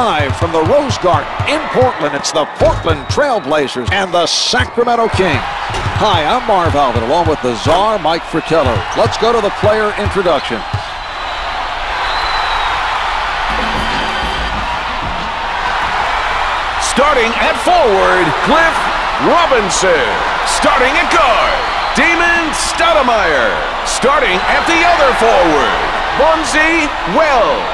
live from the Rose Garden in Portland. It's the Portland Trailblazers and the Sacramento Kings. Hi, I'm Marv Alvin, along with the czar, Mike Fratello. Let's go to the player introductions. Starting at forward, Cliff Robinson. Starting at guard, Damon Stoudemire. Starting at the other forward, Bonzi Wells.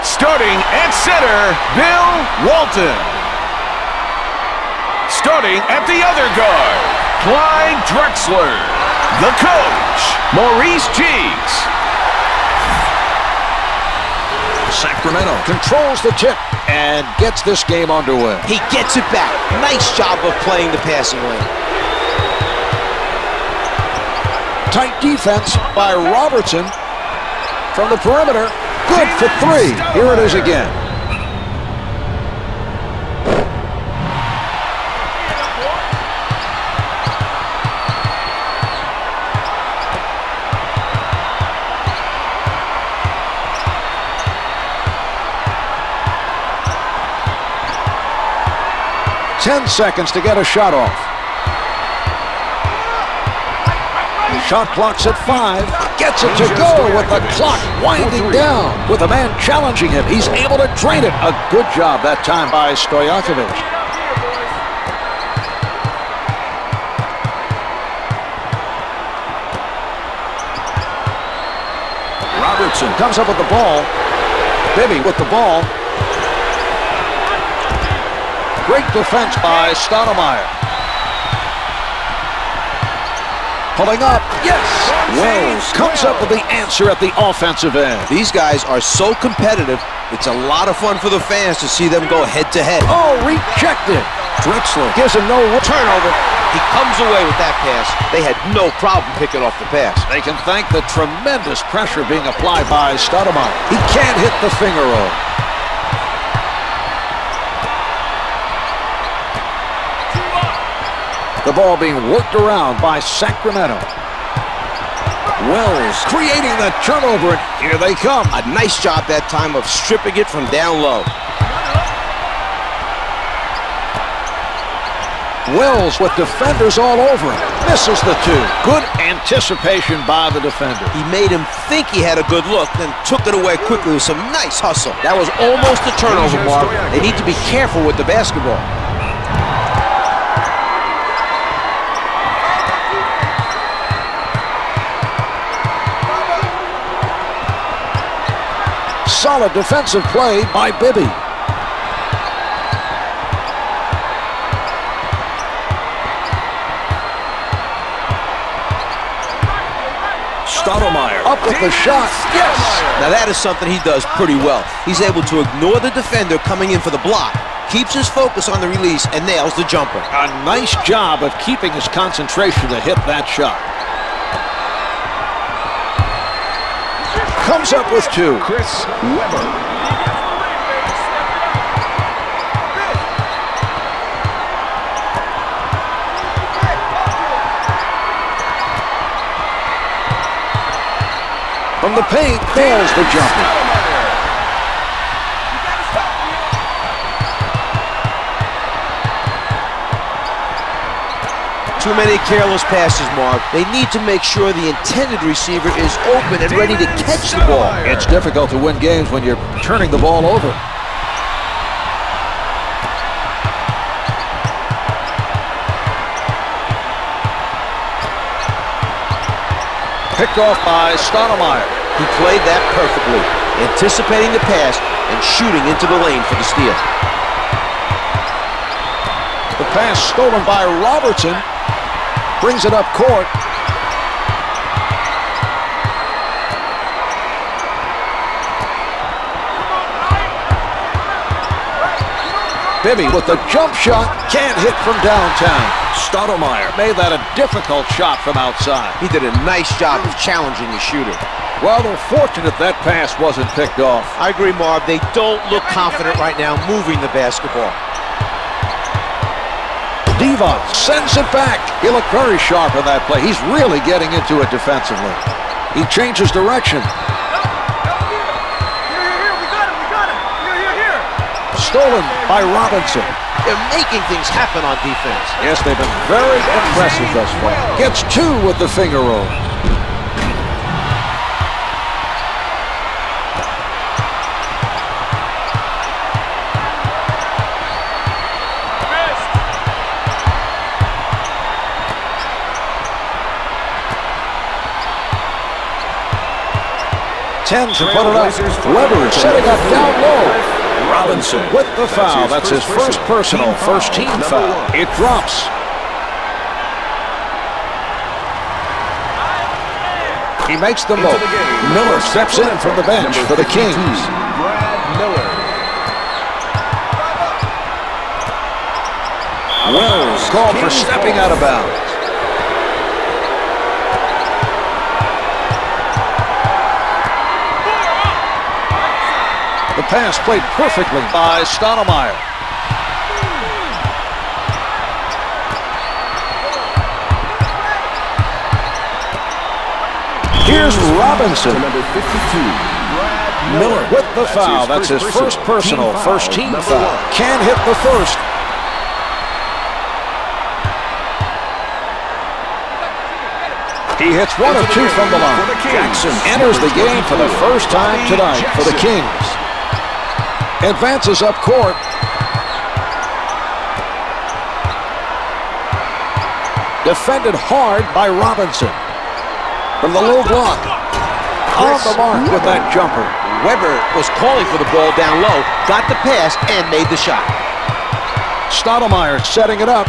Starting at center, Bill Walton. Starting at the other guard, Clyde Drexler. The coach, Maurice Cheeks. Sacramento controls the tip and gets this game underway. He gets it back. Nice job of playing the passing lane. Tight defense by Robertson from the perimeter. Good for three. Here it is again. Ten seconds to get a shot off. Shot clock's at 5. Gets it to go with the clock winding down. With a man challenging him, he's able to drain it. A good job that time by Stojakovic. Robertson comes up with the ball. Bibby with the ball. Great defense by Stoudemire. Pulling up, yes! Wells comes up with the answer at the offensive end. These guys are so competitive, it's a lot of fun for the fans to see them go head-to-head. Oh, rejected! Drexler gives him no turnover. He comes away with that pass. They had no problem picking off the pass. They can thank the tremendous pressure being applied by Stoudemire. He can't hit the finger roll. The ball being worked around by Sacramento. Wells creating the turnover, and here they come. A nice job that time of stripping it from down low. Wells with defenders all over him. Misses the two. Good anticipation by the defender. He made him think he had a good look, then took it away quickly with some nice hustle. That was almost a turnover, Mark. They need to be careful with the basketball. Solid defensive play by Bibby. Stoudemire up with the shot. Yes! Now that is something he does pretty well. He's able to ignore the defender coming in for the block, keeps his focus on the release, and nails the jumper. A nice job of keeping his concentration to hit that shot. Comes up with two. Chris Webber. From the paint, fails the jumper. Too many careless passes, Mark. They need to make sure the intended receiver is open and ready to catch the ball. It's difficult to win games when you're turning the ball over. Picked off by Stoudemire. He played that perfectly, anticipating the pass and shooting into the lane for the steal. The pass stolen by Robertson. Brings it up court. Bibby with the jump shot. Can't hit from downtown. Stoudemire made that a difficult shot from outside. He did a nice job of challenging the shooter. Well, they're fortunate that pass wasn't picked off. I agree, Marv. They don't look confident right now moving the basketball. Devon sends it back. He looked very sharp in that play. He's really getting into it defensively. He changes direction. stolen by Robinson. They're making things happen on defense. Yes, they've been very impressive thus far. Gets 2 with the finger roll. Ten to put it up. Weber setting up down low. Robinson with the foul. That's his first personal, first team foul. It drops. He makes the move. Miller steps in from the bench for the Kings. Wells called for stepping out of bounds. The pass played perfectly by Stoudemire. Here's Robinson. Number 52. Miller with the foul. That's his first personal, first team foul. Can't hit the first. He hits 1 of 2 from the line. Jackson enters the game for the first time tonight for the Kings. Advances up court. Defended hard by Robinson. From the low block. On the mark with that jumper. Weber was calling for the ball down low, got the pass, and made the shot. Stoudemire setting it up.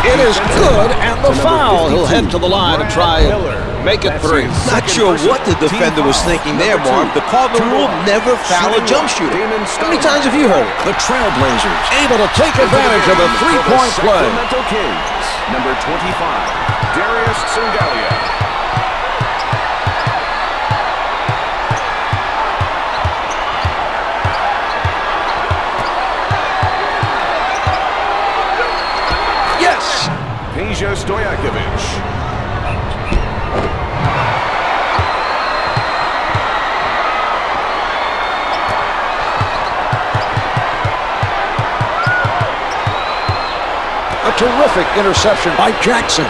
It is good, and the foul. He'll head to the line and try and make it 3. Not sure what the defender was thinking there, Marv. The Cardinal rule, never foul a jump shooter. How many times have you heard it? The Trailblazers able to take advantage of the three-point play. Sacramento Kings, number 25, Darius Singalia. Peja Stojakovic. A terrific interception by Jackson.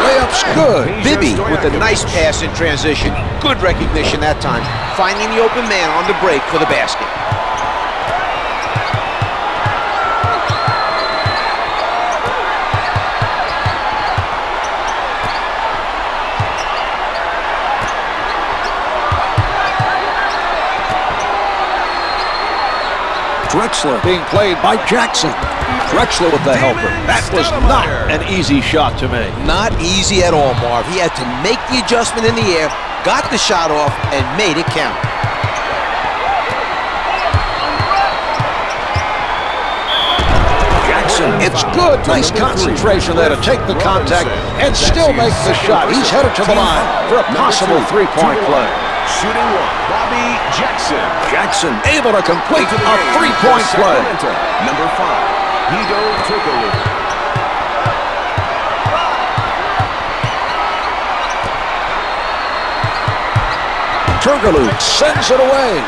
Layup's good. Bibby with a nice pass in transition. Good recognition that time. Finding the open man on the break for the basket. Drexler being played by Jackson. Drexler with the helper. That was not an easy shot to make. Not easy at all, Marv. He had to make the adjustment in the air, got the shot off, and made it count. Jackson, it's good. Nice concentration there to take the contact and still make the shot. He's headed to the line for a possible three-point play. Shooting 1, Bobby Jackson. Jackson able to complete a three-point play. Number 5, Hedo Turkoglu. Turkoglu sends it away.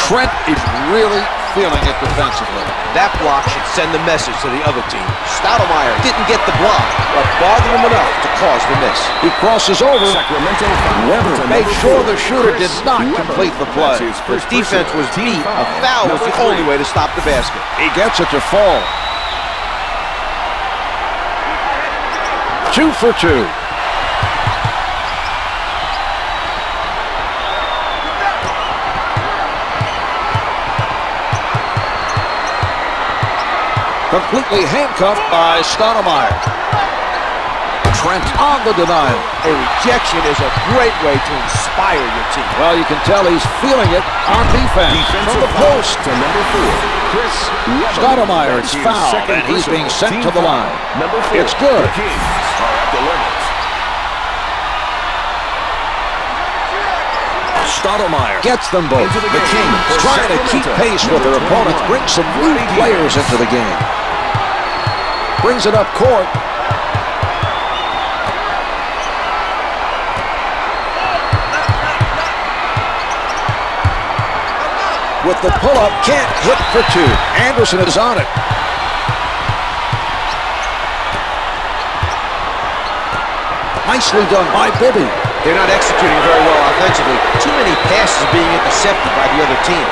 Trent is really feeling it defensively. That block should send the message to the other team. Stoudemire didn't get the block, but bothered him enough to cause the miss. He crosses over. Sacramento Weber made sure the shooter did not complete the play. The defense was beat. A foul was the only way to stop the basket. He gets it to fall. 2 for 2. Completely handcuffed by Stoudemire. Trent on the denial. A rejection is a great way to inspire your team. Well, you can tell he's feeling it on defense. From the post. To number 4, Chris Stoudemire is fouled, and he's being sent to the line. Number 4, It's good. The Kings are at the limit. Stoudemire gets them both. The Kings trying to keep pace with their opponents. Bring some new players into the game. Brings it up court. with the pull-up, can't hit for two. Anderson is on it. Nicely done by Bibby. They're not executing very well offensively. Too many passes being intercepted by the other team.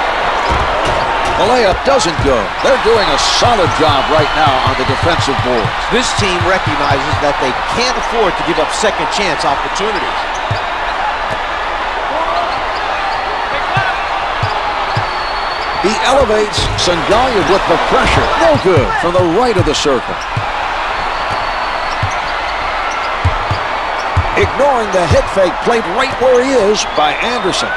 The layup doesn't go. They're doing a solid job right now on the defensive boards. This team recognizes that they can't afford to give up second chance opportunities. He elevates Sangalia with the pressure. No good from the right of the circle. Ignoring the hit fake, played right where he is by Anderson.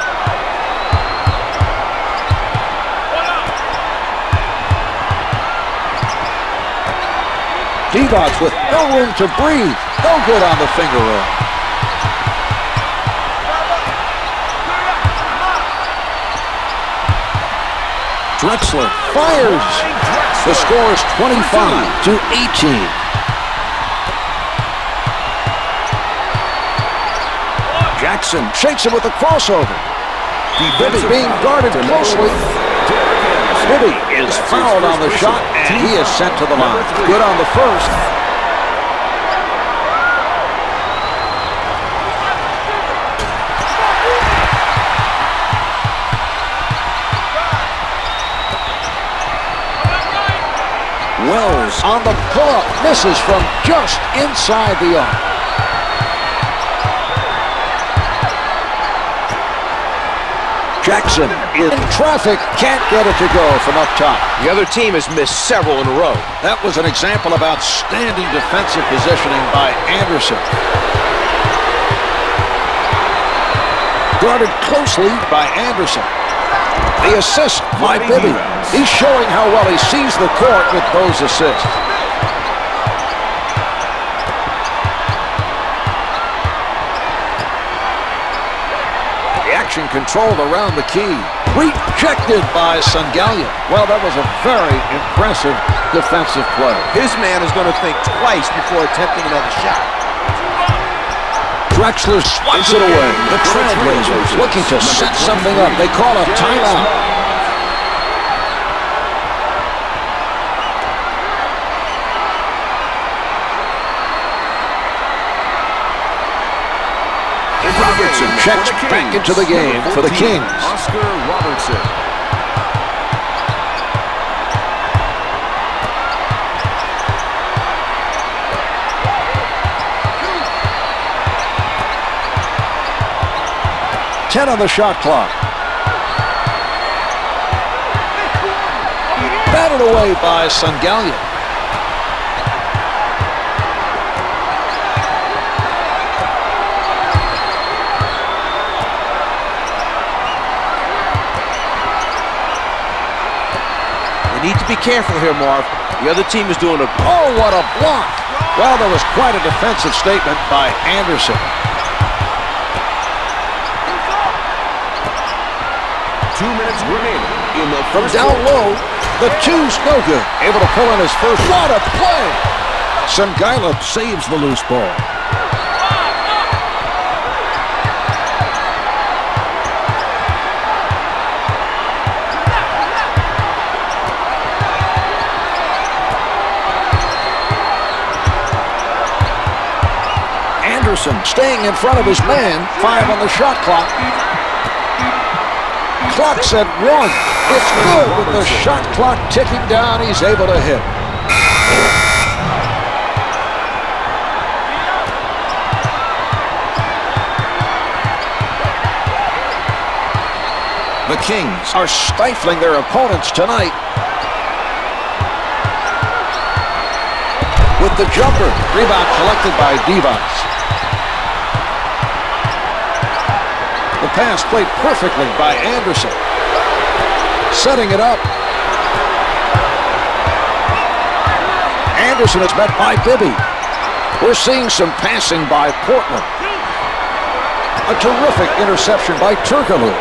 Divac with no room to breathe. No good on the finger roll. Drexler fires. The score is 25-18. Jackson shakes him with a crossover. Bibby being guarded closely. Bibby is fouled on the shot, and he is sent to the line. Good on the first. Wells on the pull-up, misses from just inside the arc. Jackson in traffic, can't get it to go from up top. The other team has missed several in a row. That was an example of outstanding defensive positioning by Anderson. Guarded closely by Anderson. The assist by Bibby. He's showing how well he sees the court with those assists. Action controlled around the key. Rejected by Sangalia. Well, that was a very impressive defensive play. His man is going to think twice before attempting another shot. Drexler swats it away. The Trailblazers looking to set something up. They call a timeout. Robertson checks back into the game for the Kings. Oscar Robertson. Ten on the shot clock. Batted away by Sangalia. Need to be careful here, Marv. The other team is doing a... Oh, what a block! Well, there was quite a defensive statement by Anderson. 2 minutes remaining in the From first down quarter. low, the two's no good. Able to pull in his first. What a play! Sangaila saves the loose ball. Anderson staying in front of his man. 5 on the shot clock. Clock's at 1. It's good with the shot clock ticking down. He's able to hit. The Kings are stifling their opponents tonight. With the jumper. Rebound collected by Divac. The pass played perfectly by Anderson. Setting it up. Anderson is met by Bibby. We're seeing some passing by Portland. A terrific interception by Turkoglu.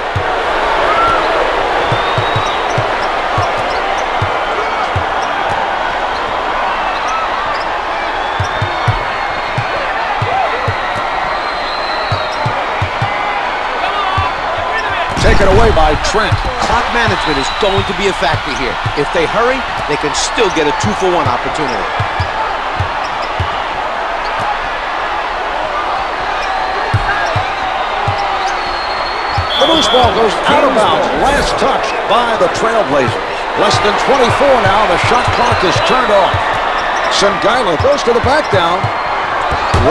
taken away by Trent. Clock management is going to be a factor here. If they hurry, they can still get a 2-for-1 opportunity. The loose ball goes out of bounds. Last touch by the Trailblazers. Less than 24 now. The shot clock is turned off. Sangaila goes to the back down.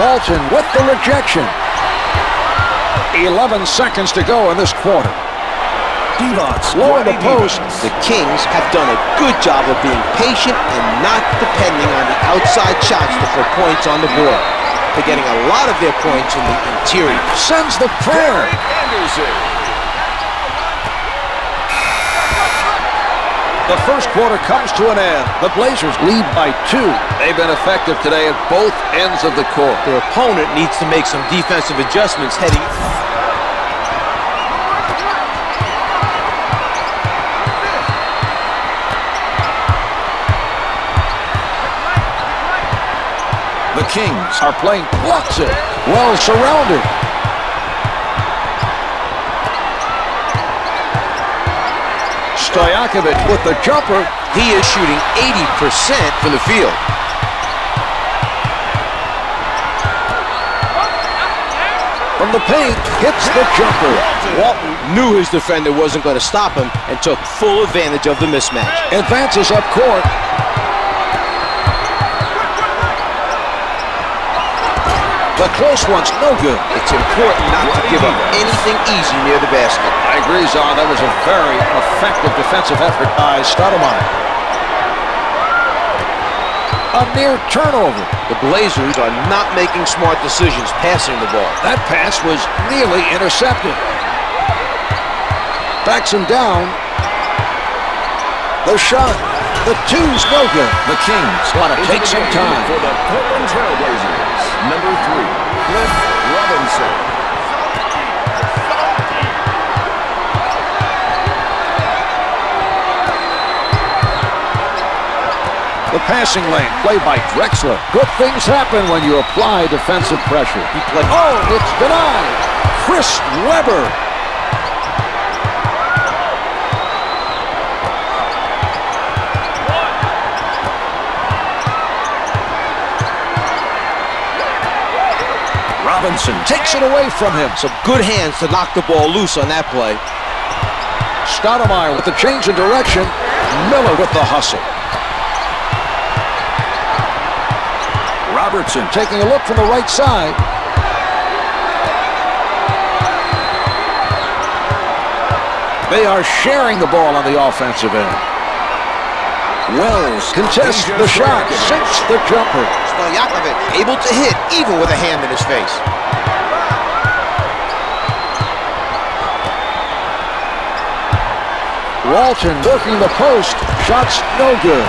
Walton with the rejection. 11 seconds to go in this quarter. Low in the post. The Kings have done a good job of being patient and not depending on the outside shots to put points on the board. They're getting a lot of their points in the interior. Sends the prayer. The first quarter comes to an end. The Blazers lead by 2. They've been effective today at both ends of the court. Their opponent needs to make some defensive adjustments heading. The Kings are playing blocks it. Well surrounded. Stojakovic with the jumper. He is shooting 80% from the field. From the paint, hits the jumper. Walton knew his defender wasn't going to stop him and took full advantage of the mismatch. Advances up court. The close one's no good. It's important not to give up anything easy near the basket. I agree, Zahn. That was a very effective defensive effort by Stoudemire. A near turnover. The Blazers are not making smart decisions passing the ball. That pass was nearly intercepted. Backs him down. The shot. The two's no good. The Kings want to take some time. For the Portland Trailblazers, number 3, Cliff Robinson. The passing lane played by Drexler. Good things happen when you apply defensive pressure. Oh, it's denied. Chris Webber. Robinson takes it away from him. Some good hands to knock the ball loose on that play. Stoudemire with the change in direction. Miller with the hustle. Robertson taking a look from the right side. They are sharing the ball on the offensive end. Wells contests the shot, sinks the jumper. Stojakovic able to hit even with a hand in his face. Walton working the post. Shots no good.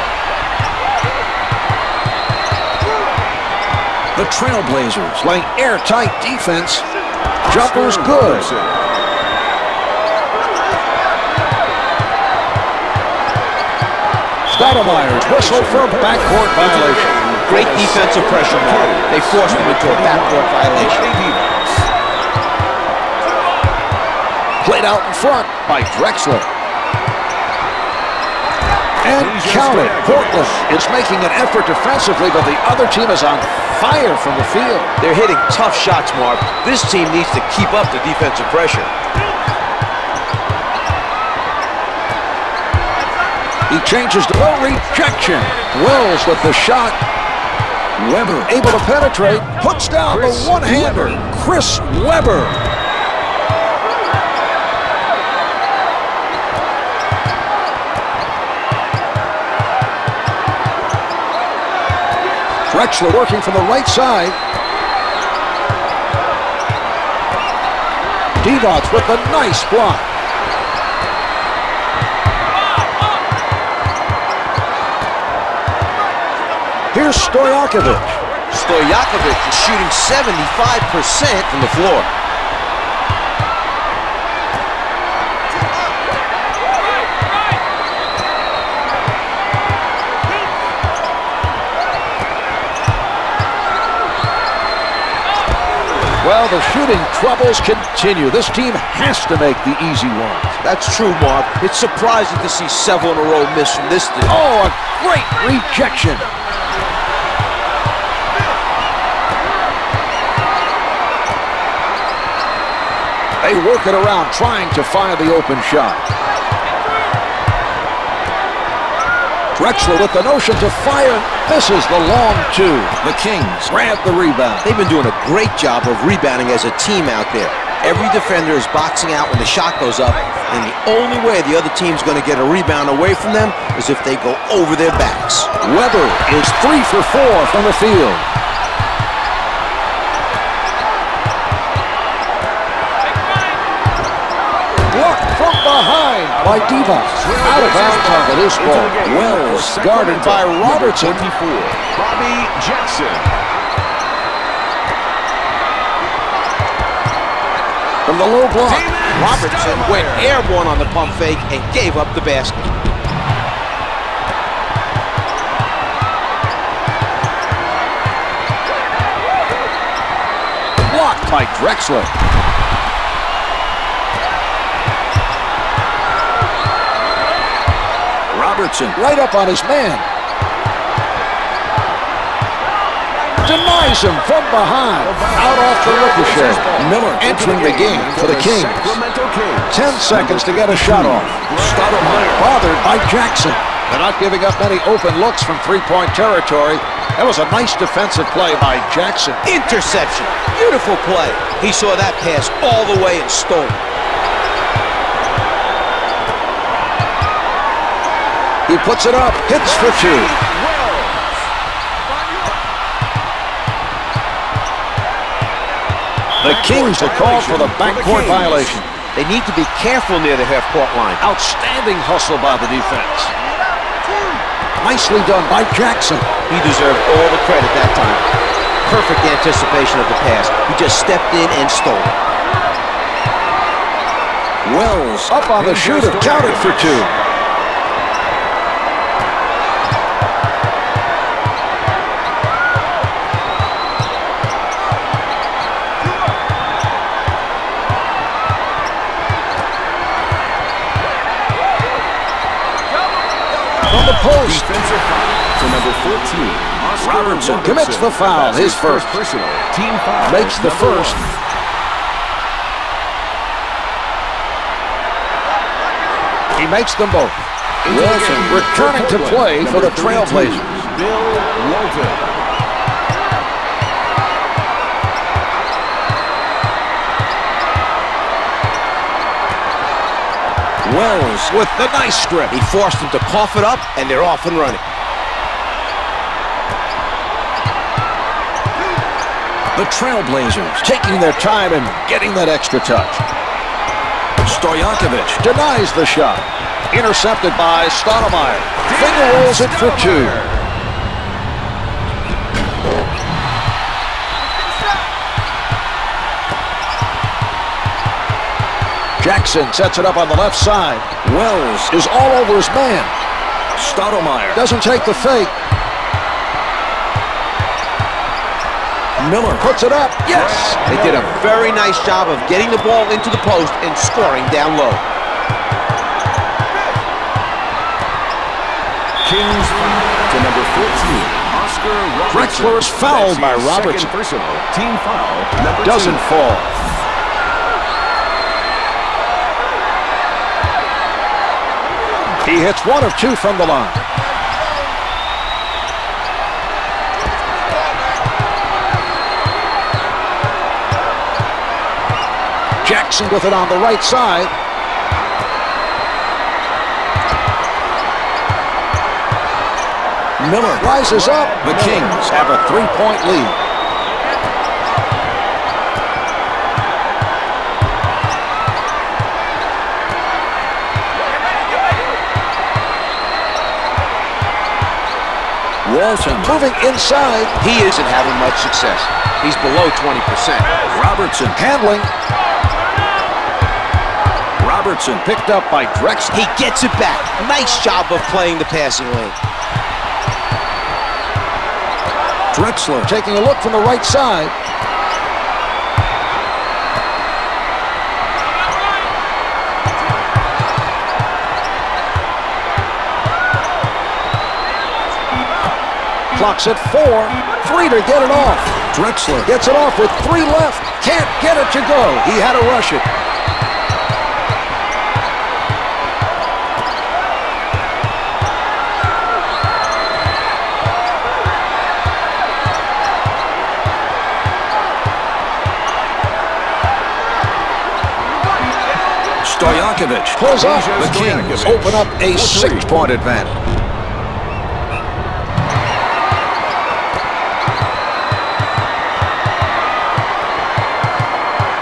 The Trailblazers playing airtight defense. Jumper's good. Stoudemire's whistle for a backcourt violation. Great defensive pressure, Mark. They forced him into a backcourt violation. Played out in front by Drexler. And count it. Portland is making an effort defensively, but the other team is on fire from the field. They're hitting tough shots, Mark. This team needs to keep up the defensive pressure. He changes to no rejection. Wells with the shot. Webber able to penetrate. Puts down the one-hander. Chris Webber. Drexler working from the right side. Divac with a nice block. Here's Stojakovic. Stojakovic is shooting 75% from the floor. Well, the shooting troubles continue. This team has to make the easy ones. That's true, Mark. It's surprising to see several in a row miss from this team. Oh, a great rejection. They work it around, trying to find the open shot. Drexler with the notion to fire. Misses the long two. The Kings grab the rebound. They've been doing a great job of rebounding as a team out there. Every defender is boxing out when the shot goes up, and the only way the other team's going to get a rebound away from them is if they go over their backs. Weber is 3 for 4 from the field. Blocked from behind by Divas. Out of bounds on the loose ball. Wells guarded by Robertson. 24, Bobby Jackson. From the low block. Robertson went airborne on the pump fake and gave up the basket. Blocked by Drexler. Robertson right up on his man. Denies him from behind. Out off the ricochet. Miller entering the game for the Kings. 10 seconds to get a shot off. Stoudemire bothered by Jackson. They're not giving up any open looks from three-point territory. That was a nice defensive play by Jackson. Interception. Beautiful play. He saw that pass all the way and stole it. He puts it up, hits for two. The Kings are called for the backcourt violation. They need to be careful near the half-court line. Outstanding hustle by the defense. Nicely done by Jackson. He deserved all the credit that time. Perfect anticipation of the pass. He just stepped in and stole it. Wells up on the shooter, counted for two. From the post. Defensive foul to number 14. Robertson commits the foul, his first. Personal team foul. Makes the first. He makes them both. Wilson returning to play for the Trailblazers. Bill Walton. Wells with the nice strip. He forced him to cough it up, and they're off and running. The Trailblazers taking their time and getting that extra touch. Stojakovic denies the shot. Intercepted by Stoudemire. Finger rolls it for two. Jackson sets it up on the left side. Wells is all over his man. Stoudemire doesn't take the fake. Miller puts it up. Yes! They did a very nice job of getting the ball into the post and scoring down low. Kings to number 14. Oscar Robertson. Drexler is fouled by Robertson. Personal team foul number Doesn't 2. fall. He hits 1 of 2 from the line. Jackson with it on the right side. Miller rises up. The Kings have a 3-point lead. Walton moving inside. He isn't having much success. He's below 20%. Robertson handling. Robertson picked up by Drexler. He gets it back. Nice job of playing the passing lane. Drexler taking a look from the right side. Clock's at 4. 3 to get it off. Drexler gets it off with 3 left. Can't get it to go. He had to rush it. Stojakovic pulls up. The Kings open up a 6-point advantage.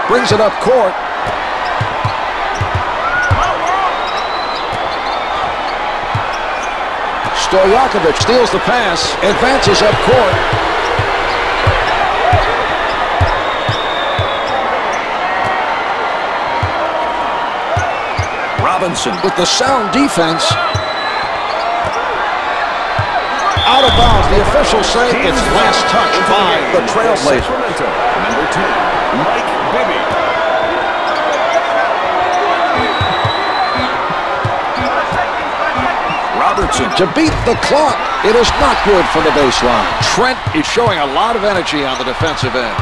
Brings it up court. Stojakovic steals the pass, advances up court. Robinson with the sound defense. Out of bounds. The officials say it's last touch by the Trailblazers. Sacramento, number 10, Mike Bibby. Robertson to beat the clock. It is not good from the baseline. Trent is showing a lot of energy on the defensive end.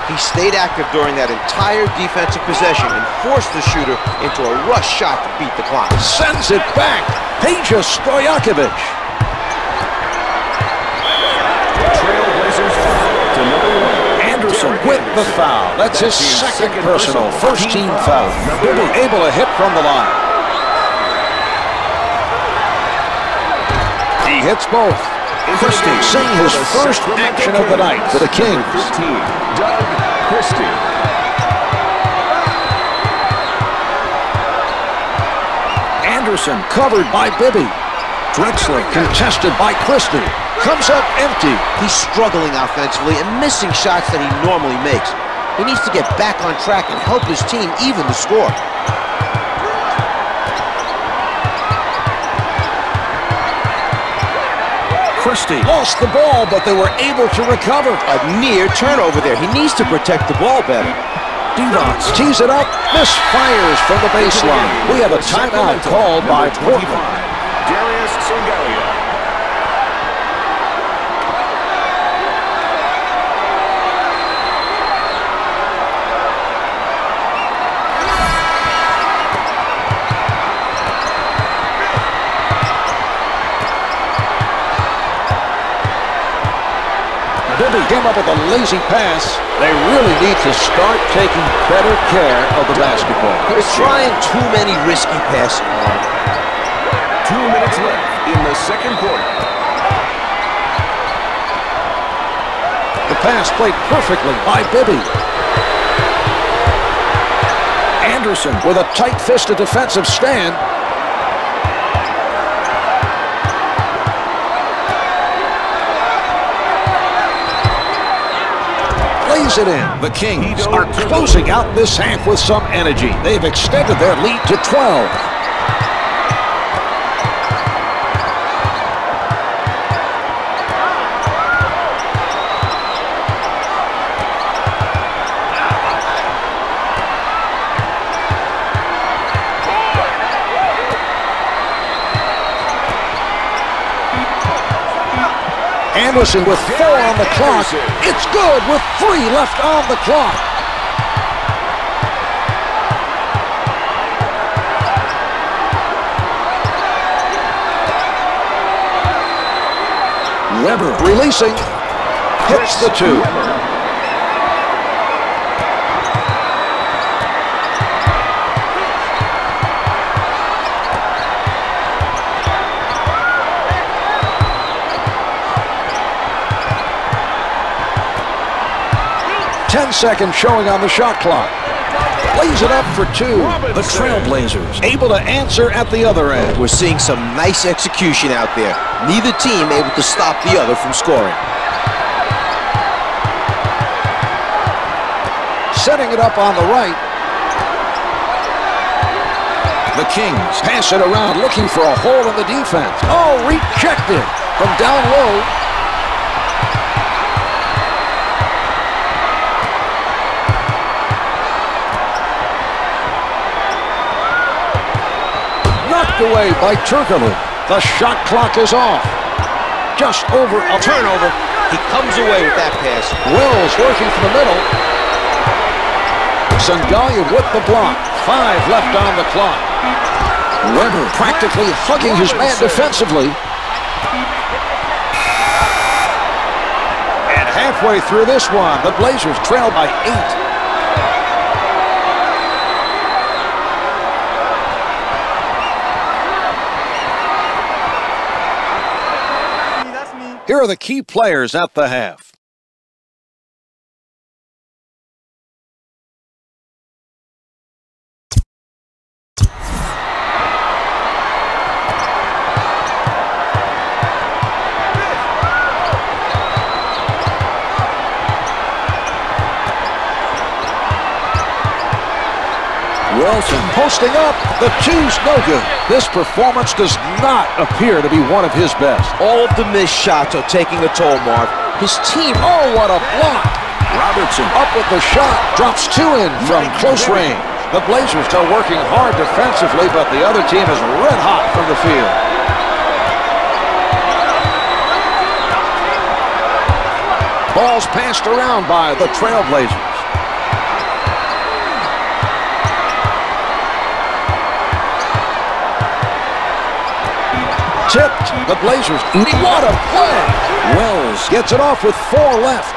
He stayed active during that entire defensive possession and forced the shooter into a rush shot to beat the clock. Sends it back. Peja Stojakovic. Trailblazers to number 1. Anderson with the foul. That's his second personal. First team foul. Bibby able to hit from the line. He hits both. Christie seeing his first action of the night for the Kings. 15, Doug Christie. Anderson covered by Bibby. Drexler contested by Christie. Comes up empty. He's struggling offensively and missing shots that he normally makes. He needs to get back on track and help his team even the score. Christie lost the ball, but they were able to recover. A near turnover there. He needs to protect the ball better. Divac tees it up, misfires from the baseline. We have a timeout called by Portland. Darius Songalia. Bibby came up with a lazy pass. They really need to start taking better care of the basketball. They're trying too many risky passes. 2 minutes left in the second quarter. The pass played perfectly by Bibby. Anderson with a tight-fisted defensive stand. Lays it in. The Kings are closing out this half with some energy. They've extended their lead to 12. Anderson with 4 on the clock. It's good with 3 left on the clock. Weber releasing. Hits the 2. 10 seconds showing on the shot clock. Lays it up for 2. The Trailblazers able to answer at the other end. We're seeing some nice execution out there. Neither team able to stop the other from scoring. Setting it up on the right. The Kings pass it around looking for a hole in the defense. Oh, rejected from down low. Away by Turkoglu. The shot clock is off. just over a turnover. He comes away with that pass. Wills working from the middle. Sangalia with the block. 5 left on the clock. Weber practically hugging his man defensively. And halfway through this one, the Blazers trail by 8. Here are the key players at the half. Wilson posting up. The 2's no good. This performance does not appear to be one of his best. All of the missed shots are taking a toll, Mark. His team, oh, what a block. Robertson up with the shot. Drops 2 in from close range. The Blazers are working hard defensively, but the other team is red hot from the field. Ball's passed around by the Trailblazers. Tipped. The Blazers. What a play. Wells gets it off with 4 left.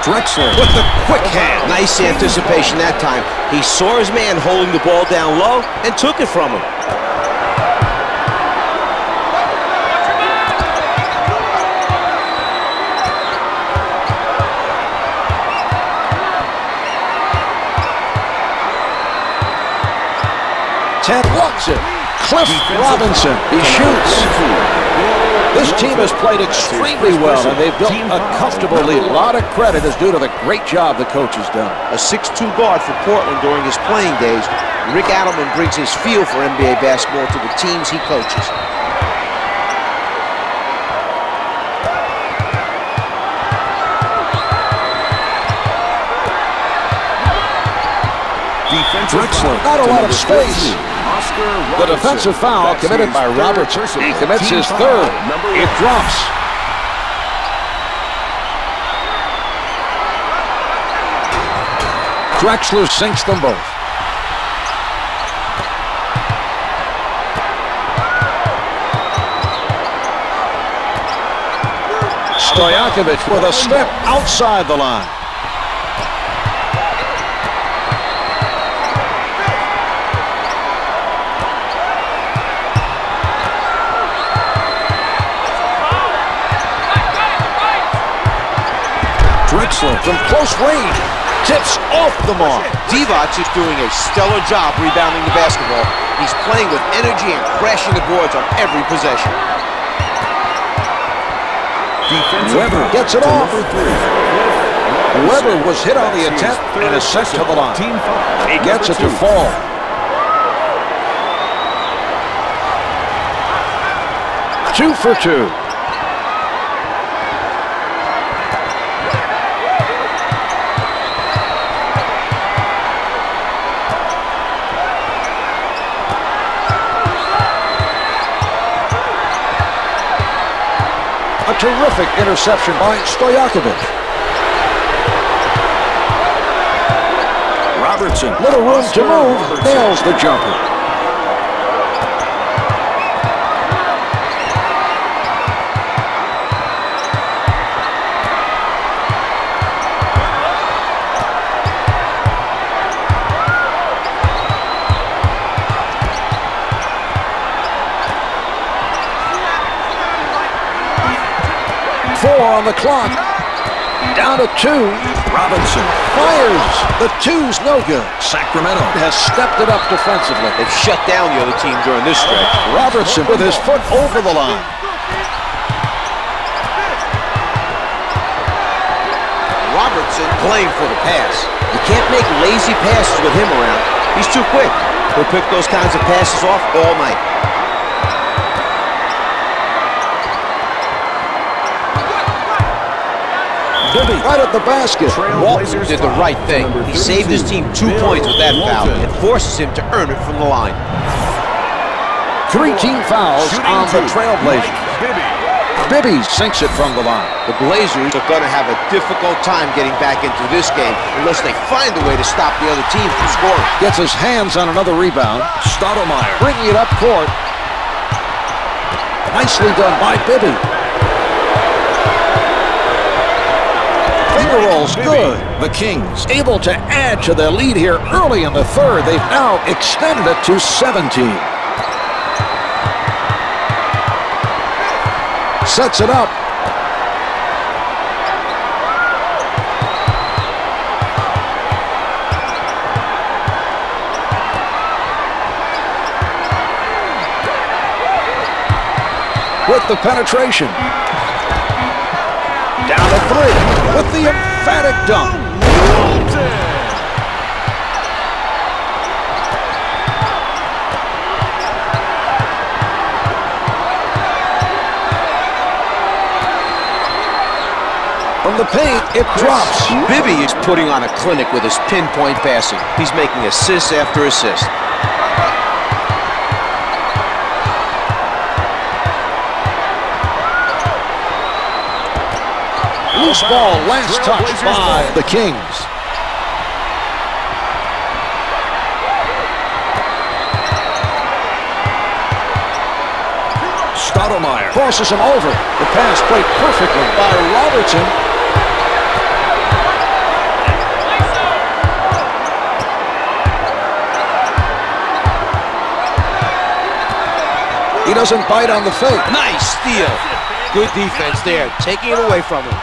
Drexler with the quick hand. Nice anticipation that time. He saw his man holding the ball down low and took it from him. Ted blocks it. Cliff Robinson. He shoots. This team has played extremely well, and they've built a comfortable lead. A lot of credit is due to the great job the coach has done. A 6'2" guard for Portland during his playing days. Rick Adelman brings his feel for NBA basketball to the teams he coaches. Drexler, not a lot of space. The defensive foul committed by Robertson. He commits his 3rd. It drops. Drexler sinks them both. Stojakovic with a step outside the line. Drexler from close range. Tips off the mark. Divac is doing a stellar job rebounding the basketball. He's playing with energy and crashing the boards on every possession. Weber gets it off. Weber was hit on the attempt and is sent to the line. He gets it to fall. Two for 2. A terrific interception by Stojakovic. Robertson, little room to move, nails the jumper. On the clock. Down to 2. Robinson fires. The 2's no good. Sacramento has stepped it up defensively. They've shut down the other team during this stretch. Robertson with his foot over the line. Robertson playing for the pass. You can't make lazy passes with him around. He's too quick. He'll pick those kinds of passes off all night. Bibby right at the basket. Walton did the right thing. He saved his team 2 points with that foul and forces him to earn it from the line. 3 team fouls on the Trailblazers. Bibby sinks it from the line. The Blazers are going to have a difficult time getting back into this game unless they find a way to stop the other team from scoring. Gets his hands on another rebound. Stoudemire bringing it up court. Nicely done by Bibby. Finger rolls good. The Kings able to add to their lead here early in the third. They've now extended it to 17. Sets it up. With the penetration. Down to 3 with the emphatic dunk. From the paint, it drops. Bibby is putting on a clinic with his pinpoint passing. He's making assist after assist. Loose ball, last touch by the Kings. Stoudemire crosses him over. The pass played perfectly by Robertson. He doesn't bite on the fake. Nice steal. Good defense there, taking it away from him.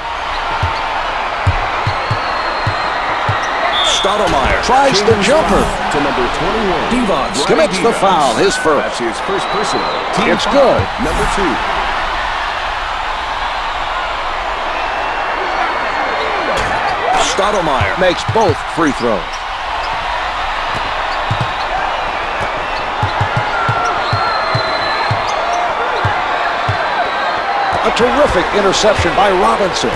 Stoudemire tries the jumper. To number 21. Divac commits the foul, his first. That's his first personal. Team It's foul, good. Number 2. Stoudemire makes both free throws. A terrific interception by Robinson.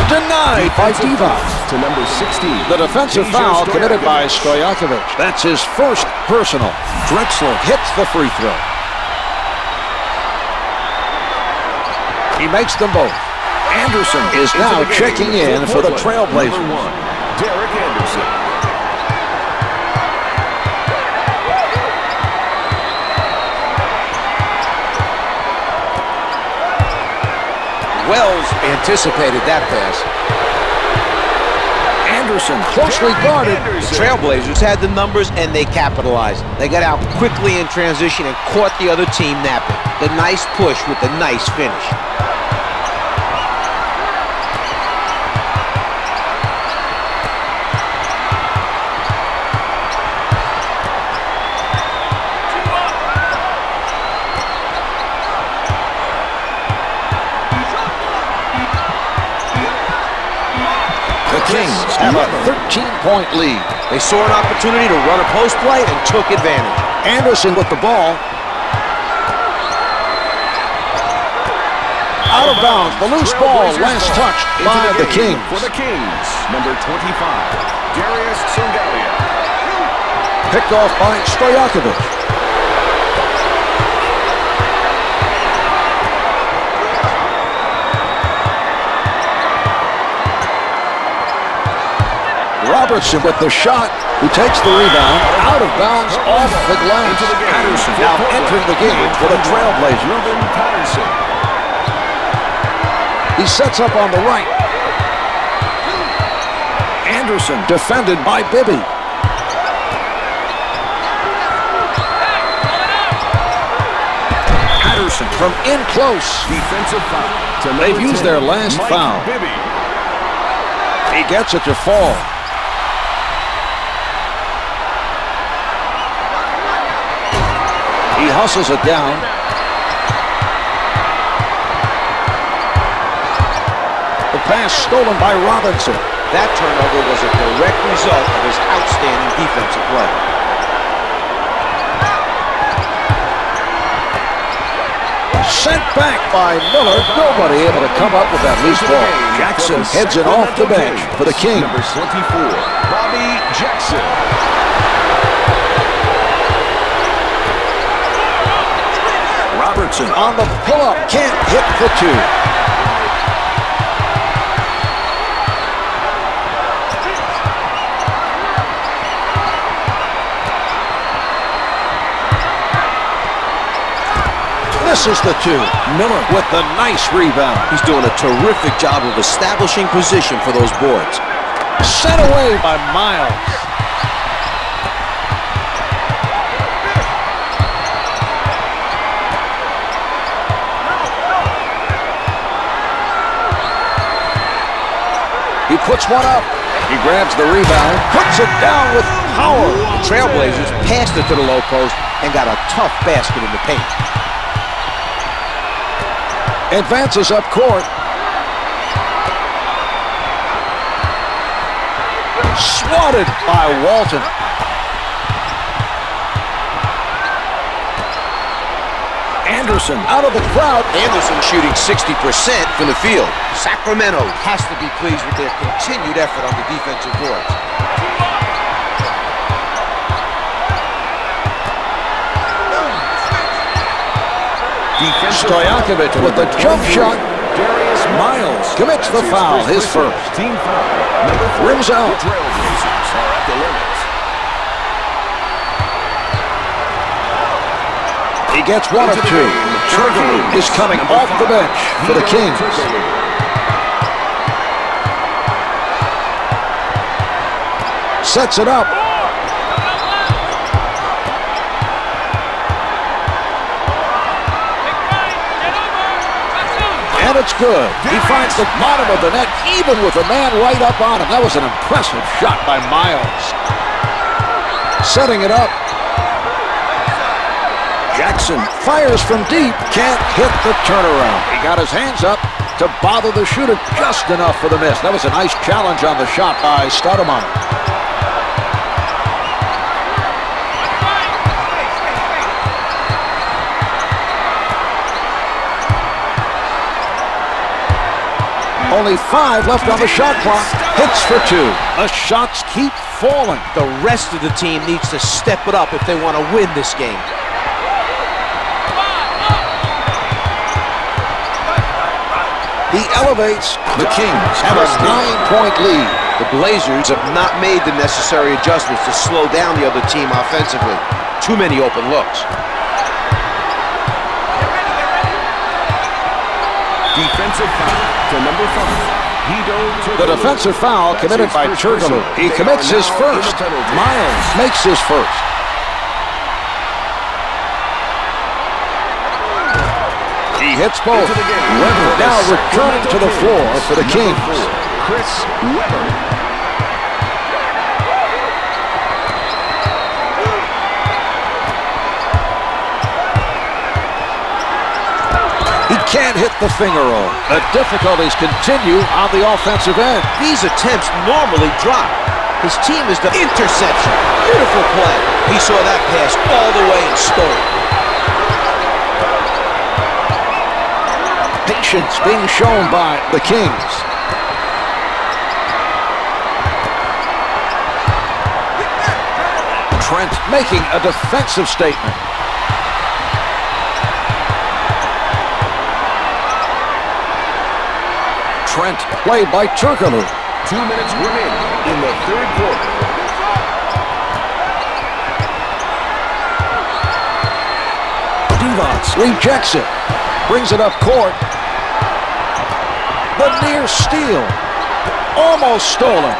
Denied by Divac. To number 16. The defensive foul committed by Stojakovic. That's his first personal. Drexler hits the free throw. He makes them both. Anderson is now checking in for the Trailblazers. Number 1, Derek Anderson. Wells anticipated that pass. Anderson closely guarded. The Trailblazers had the numbers and they capitalized. They got out quickly in transition and caught the other team napping. The nice push with the nice finish. Kings have a 13-point lead. They saw an opportunity to run a post play and took advantage. Anderson with the ball. Out of bounds. The loose ball. Last touch by the Kings. For the Kings, number 25, Darius Songalia. Picked off by Stojakovic. Robertson with the shot, who takes the rebound, out of bounds off the glass. Patterson now entering the game for the Trailblazers. He sets up on the right. Anderson defended by Bibby. Patterson from in close. Defensive foul. They've used their last foul. Bibby. He gets it to fall. He hustles it down. The pass stolen by Robinson. That turnover was a direct result of his outstanding defensive play. back by Miller. Nobody able to come up with that loose ball. Jackson heads it off the bench for the Kings. Number 24, Bobby Jackson. Robertson on the pull-up. Can't hit the two. Misses the two. Miller with the nice rebound. He's doing a terrific job of establishing position for those boards. Sent away by Miles. He puts one up. He grabs the rebound, puts it down with power. The Trailblazers passed it to the low post and got a tough basket in the paint. Advances up court. Swatted by Walton. Anderson out of the crowd. Anderson shooting 60% from the field. Sacramento has to be pleased with their continued effort on the defensive boards. Stojakovic with the jump shot. Miles commits the foul, his first. Team foul. Rims out. The Trailblazers are at the limit. He gets one of two. Turkey is coming off the bench for the Kings. Sets it up. And it's good. He finds the bottom of the net, even with a man right up on him. That was an impressive shot by Miles. Setting it up. Jackson fires from deep. Can't hit the turnaround. He got his hands up to bother the shooter just enough for the miss. That was a nice challenge on the shot by Stoudemire. Only 5 left on the shot clock. Hits for 2. The shots keep falling. The rest of the team needs to step it up if they want to win this game. He elevates. The Kings have a 9-point lead. The Blazers have not made the necessary adjustments to slow down the other team offensively. Too many open looks. Defensive foul to number 5. The defensive foul committed by Turkoglu. He commits his first. Miles makes his first. He hits both. Weber now returning to the floor for the Kings. Chris Weber. Can't hit the finger roll. The difficulties continue on the offensive end. These attempts normally drop. His team is the interception. Beautiful play. He saw that pass all the way and stole it. Patience being shown by the Kings. Trent making a defensive statement. Trent played by Turkoglu. 2 minutes remaining in the third quarter. Divac rejects it. Brings it up court. The near steal. Almost stolen.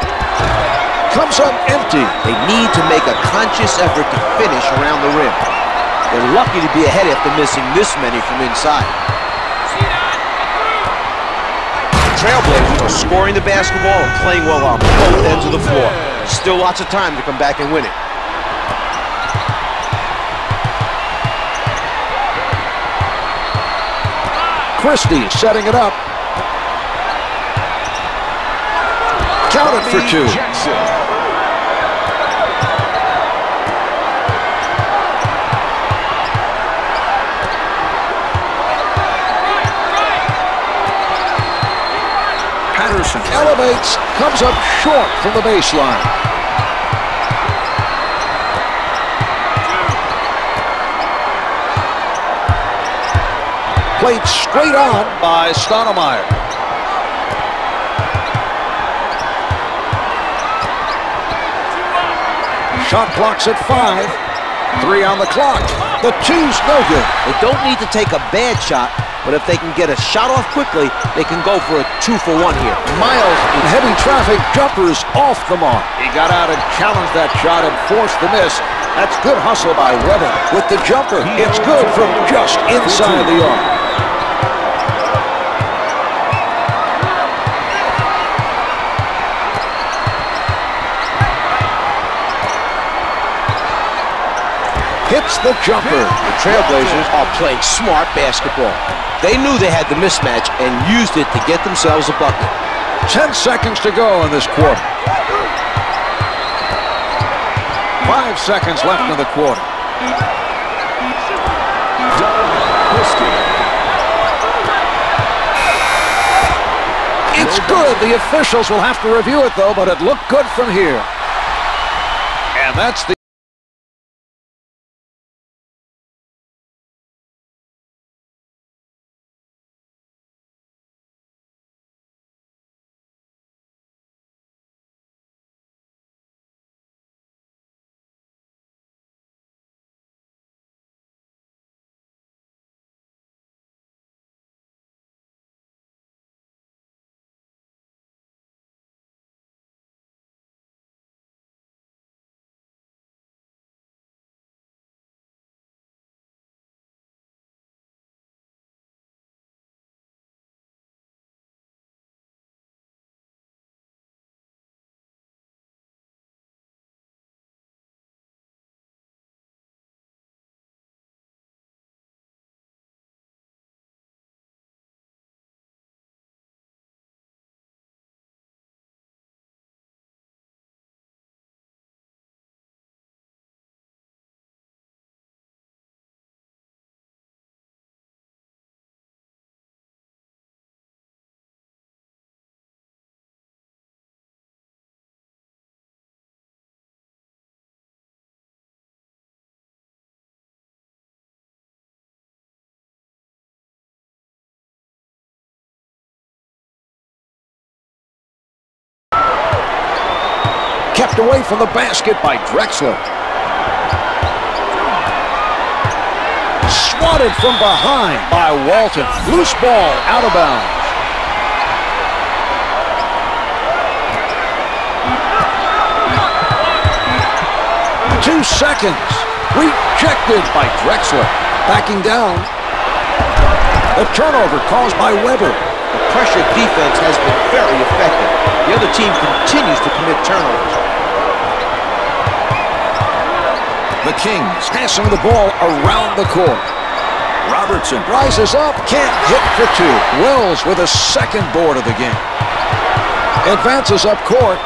Comes up empty. They need to make a conscious effort to finish around the rim. They're lucky to be ahead after missing this many from inside. Trailblazers are scoring the basketball and playing well on both ends of the floor. Still lots of time to come back and win it. Christie setting it up. Counted for 2. Jackson. Jackson elevates, comes up short from the baseline. Played straight on by Stoudemire. Shot clock's at 5. 3 on the clock. The two's no good. They don't need to take a bad shot, but if they can get a shot off quickly, they can go for a 2-for-1 here. Miles in heavy traffic, jumpers off the mark. He got out and challenged that shot and forced the miss. That's good hustle by Weber. With the jumper, it's good from just inside the arc. Hits the jumper. The Trailblazers are playing smart basketball. They knew they had the mismatch and used it to get themselves a bucket. 10 seconds to go in this quarter. 5 seconds left in the quarter. It's good. The officials will have to review it, though, but it looked good from here. And that's the kept away from the basket by Drexler. Swatted from behind by Walton. Loose ball out of bounds. Two seconds. Rejected by Drexler. Backing down. The turnover caused by Weber. The pressure defense has been very effective. The other team continues to commit turnovers. The Kings passing the ball around the court. Robertson rises up, can't hit for 2. Wells with a second board of the game. Advances up court.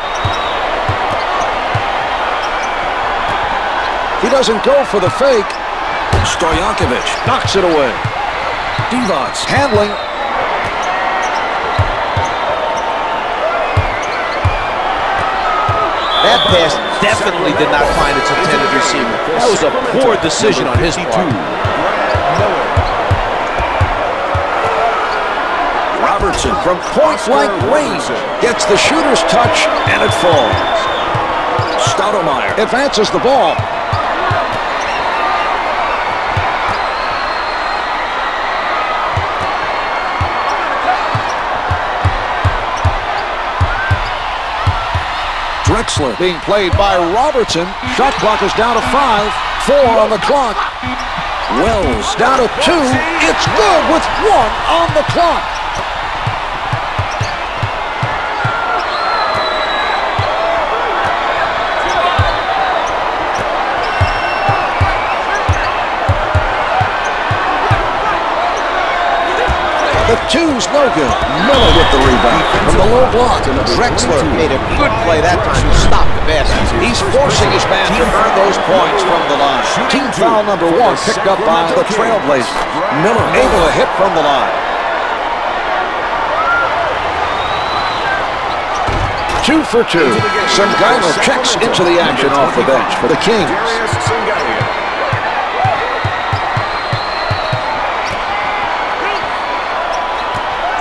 He doesn't go for the fake. Stoyankovich knocks it away. Divac handling. That pass definitely did not find its intended receiver. That was a poor decision on his part. Robertson from point-blank range gets the shooter's touch, and it falls. Stoudemire advances the ball. Drexler being played by Robertson. Shot clock is down to 5. 4 on the clock. Wells down to 2. It's good with 1 on the clock. The two's no good. Miller with the rebound. From the low block. Drexler made a good play that time to stop the basket. He's forcing his man to earn those points from the line. Team foul number 1 picked up by the Trailblazers. Miller able to hit from the line. 2 for 2. Sangalia checks into the action off the bench for the Kings.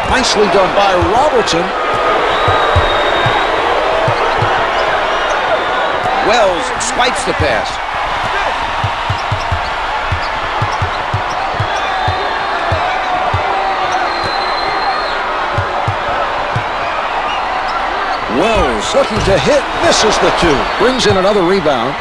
Nicely done by Robertson. Wells spikes the pass. Wells looking to hit, misses the 2. Brings in another rebound.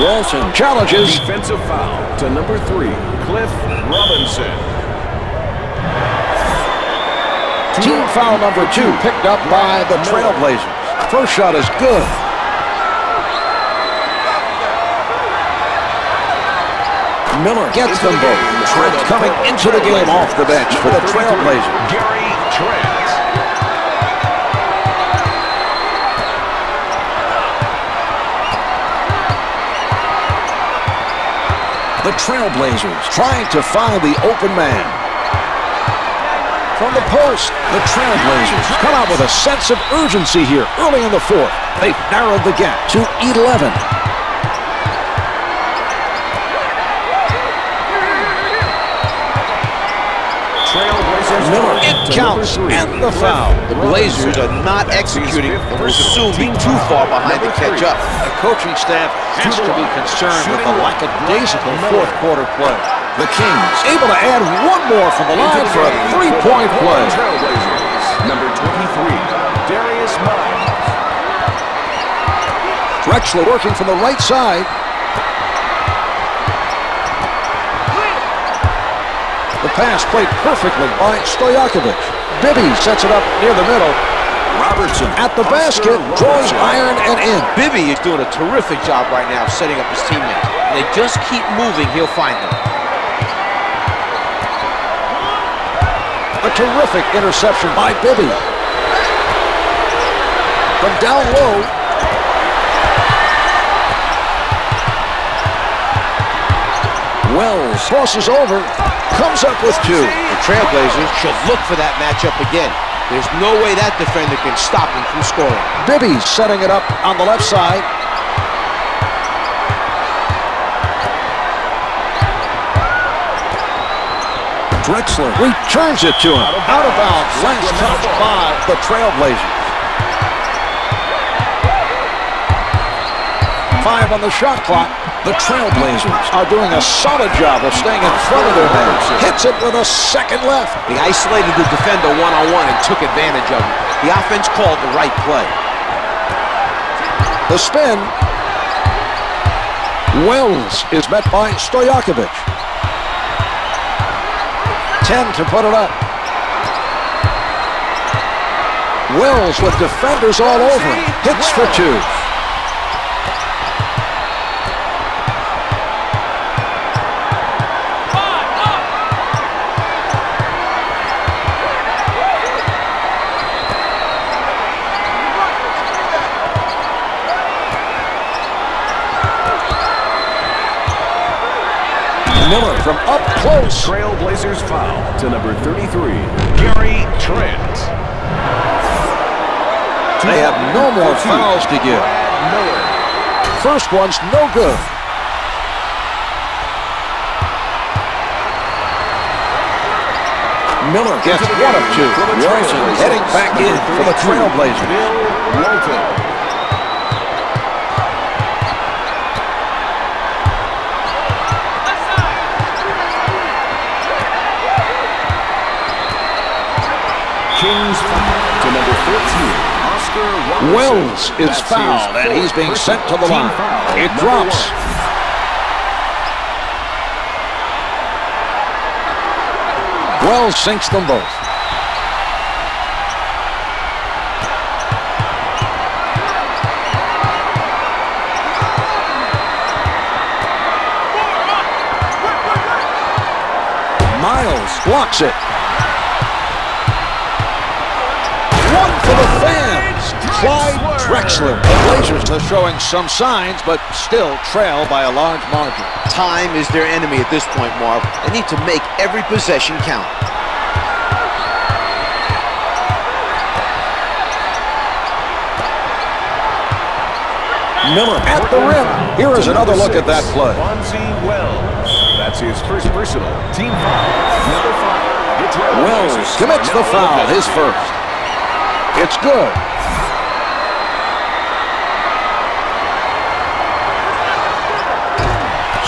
Walton challenges. Defensive foul to number 3, Cliff Robinson. Team foul number 2 picked up by the Trailblazers. First shot is good. Miller gets them both. Trent coming into the game off the bench for the Trailblazers. Gary Trent. The Trailblazers trying to find the open man. From the post, the Trailblazers come out with a sense of urgency here early in the 4th. They've narrowed the gap to 11. Miller, it counts, and the foul. The Blazers are not executing or will soon be too far behind to catch up. The coaching staff has to be concerned with the lackadaisical fourth quarter play. The Kings able to add one more from the line for a three-point play. Number 23, Darius Miles. Drexler working from the right side. The pass played perfectly by Stojakovic. Bibby sets it up near the middle. Robertson at the basket, draws iron and in. Bibby is doing a terrific job right now setting up his teammates. They just keep moving, he'll find them. A terrific interception by Bibby. From down low. Wells crosses over, comes up with 2. The Trailblazers should look for that matchup again. There's no way that defender can stop him from scoring. Bibby setting it up on the left side. Drexler returns it to him. Out of bounds, last touch by the Trailblazers. 5 on the shot clock. The Trailblazers are doing a solid job of staying in front of their man. Hits it with a second left. He isolated the defender one-on-one and took advantage of him. The offense called the right play. The spin. Wells is met by Stojakovic. 10 to put it up. Wells with defenders all over him. Hits for 2. Miller from up close. Trailblazers foul to number 33, Gary Trent. They have no more fouls to give. Miller. First one's no good. Miller gets 1 of 2. Wilson heading back in for the Trailblazers. Bill Walton. Kings foul to number 14, Oscar Robertson. Wells is fouled, and he's being sent to the line. It drops. Wells sinks them both. Miles blocks it. For the fans, Clyde Drexler. The Blazers are showing some signs, but still trail by a large margin. Time is their enemy at this point, Marv. They need to make every possession count. Miller at the rim. Here is another look at that play. Wells. That's his first personal. Team foul. Number 5. Wells commits the foul, his first. It's good.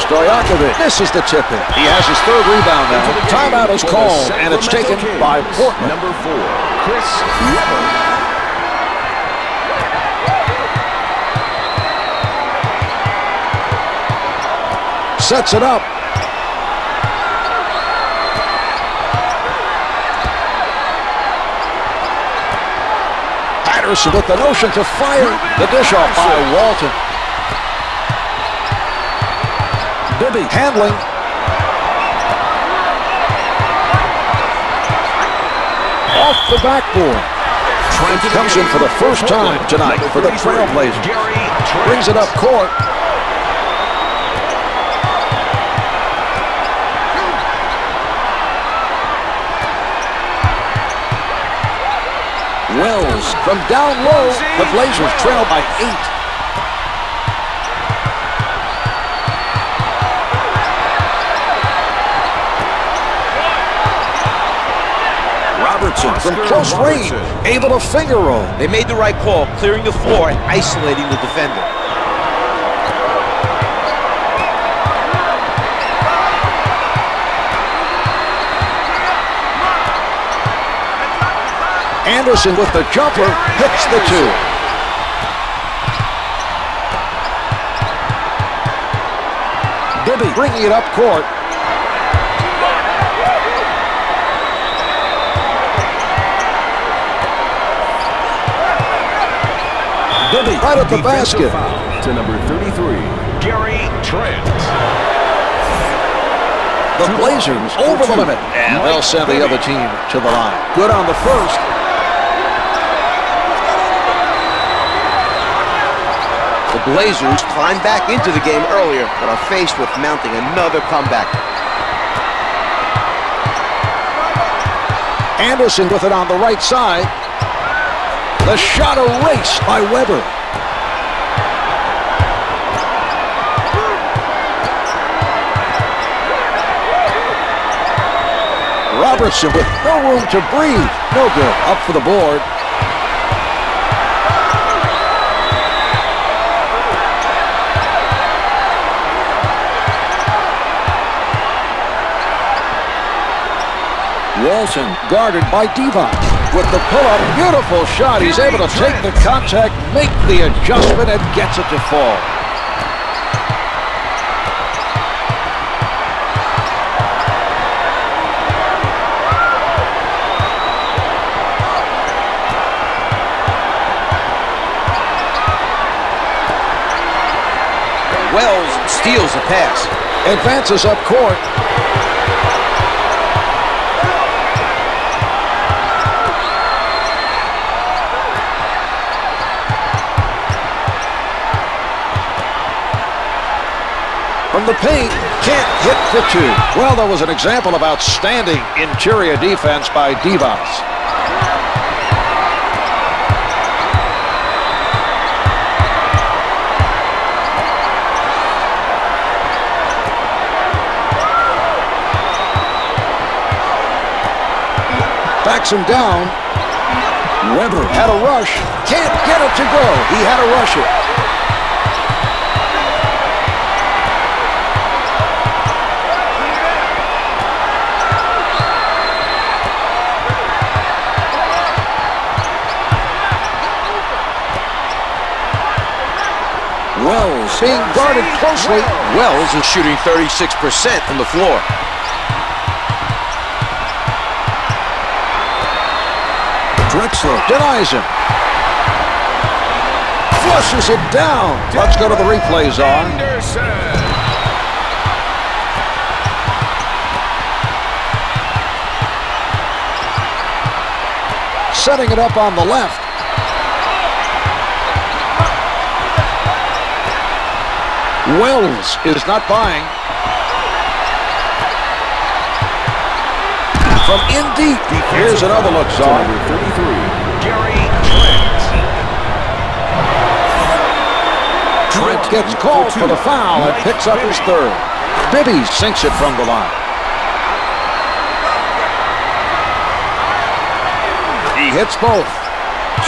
Stojakovic misses the tip-in. He has his third rebound now. Timeout is called, and it's taken by Portland. Number 4, Chris Webber. Sets it up. Patterson with the notion to fire. The dish off by Walton. Bibby handling. Off the backboard. Trent comes in for the first time tonight for the Trailblazers. Brings it up court. Wells from down low. The Blazers trail by 8. Robertson from close range, able to finger roll. They made the right call, clearing the floor and isolating the defender. Anderson with the jumper, hits the 2. Bibby bringing it up court. Bibby right at the basket. To number 33, Gary Trent. The Blazers over the limit, and they'll send the other team to the line. Good on the first. The Blazers climbed back into the game earlier, but are faced with mounting another comeback. Anderson with it on the right side. The shot erased by Webber. Robertson with no room to breathe. No good. Up for the board. Walton guarded by Divac with the pull-up. Beautiful shot. He's able to take the contact, make the adjustment, and gets it to fall. Wells steals the pass. Advances up court. From the paint, can't hit the 2. Well, that was an example of outstanding interior defense by Divac. Backs him down. Webber had a rush. Can't get it to go. He had to rush it. Wells being guarded closely. Wells is shooting 36% from the floor. Drexler denies him. Flushes it down. Let's go to the replay zone. Setting it up on the left. Wells is not buying. From in deep. Here's another look, Zog. Number 33, Gary Trent. Trent gets called for the foul and picks up his third. Bibby sinks it from the line. He hits both.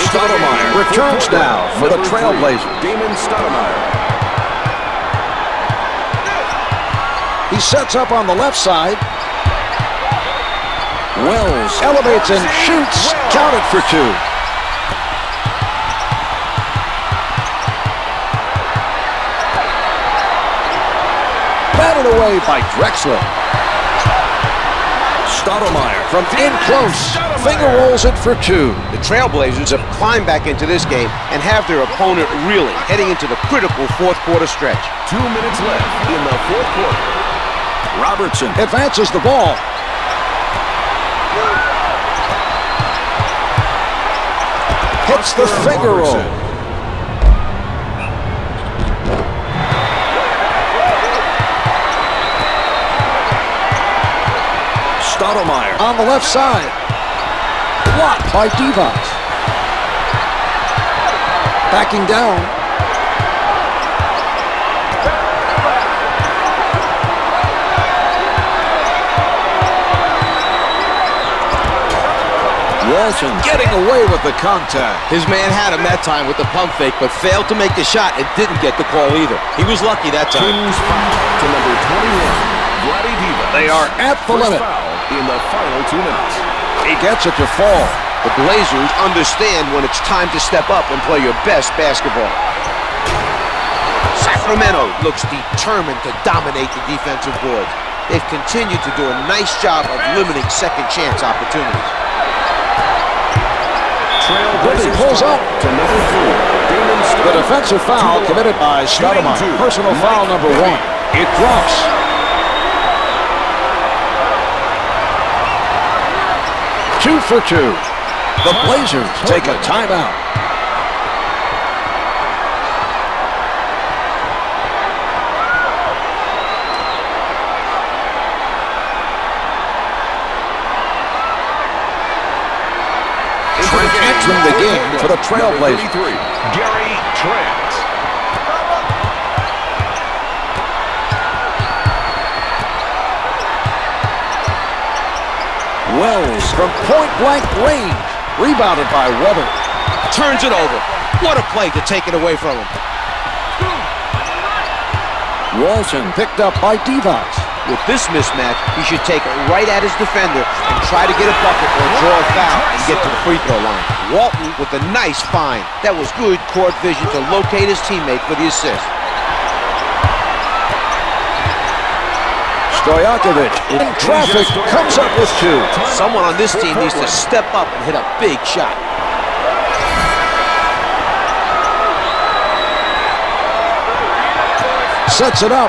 Stoudemire returns now for the Trailblazers. Damon Stoudemire. He sets up on the left side. Wells elevates and shoots. Counted for two. Batted away by Drexler. Stoudemire from in close. Finger rolls it for two. The Trailblazers have climbed back into this game and have their opponent reeling, heading into the critical fourth quarter stretch. 2 minutes left in the fourth quarter. Robertson advances the ball. Hits the finger roll. Stoudemire on the left side. Blocked by Divac. Backing down. Walton getting away with the contact. His man had him that time with the pump fake, but failed to make the shot and didn't get the call either. He was lucky that time. Kings foul to number 21, Vlade Divac. They are at the limit. Foul in the final 2 minutes. He gets it to fall. The Blazers understand when it's time to step up and play your best basketball. Sacramento looks determined to dominate the defensive boards. They've continued to do a nice job of limiting second chance opportunities. Bibby pulls up. To number 3, Damon The Stoudemire. defensive foul committed by Stoudemire. Personal foul number 1. It drops. Two for two. The Blazers take a timeout. Trent entering the game for the Trailblazers. 33, Gary Trent. Wells from point-blank range. Rebounded by Weber. Turns it over. What a play to take it away from him. Walton picked up by Divac. With this mismatch, he should take it right at his defender and try to get a bucket or draw a foul and get to the free throw line. Walton with a nice find. That was good court vision to locate his teammate for the assist. Stojakovic in traffic comes up with two. Someone on this team needs to step up and hit a big shot. Sets it up.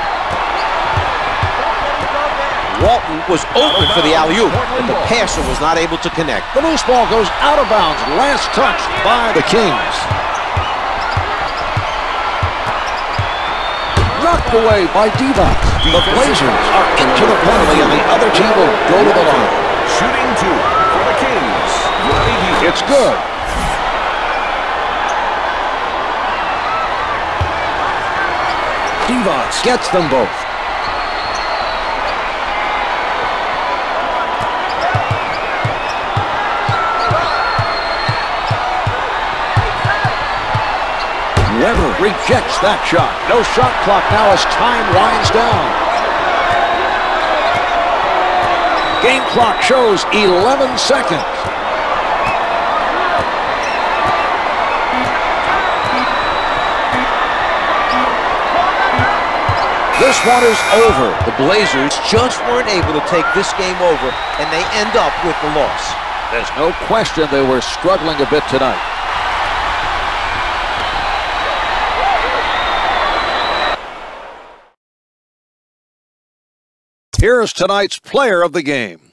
Walton was open for the alley-oop, but the passer was not able to connect. The loose ball goes out of bounds. Last touch by the Kings. Knocked away by Divac. The Blazers are into the penalty, and the other team will go to the line. Shooting two for the Kings. Vlade Divac. It's good. Divac gets them both. Weber rejects that shot. No shot clock now as time winds down. Game clock shows 11 seconds. This one is over. The Blazers just weren't able to take this game over, and they end up with the loss. There's no question they were struggling a bit tonight. Here's tonight's player of the game.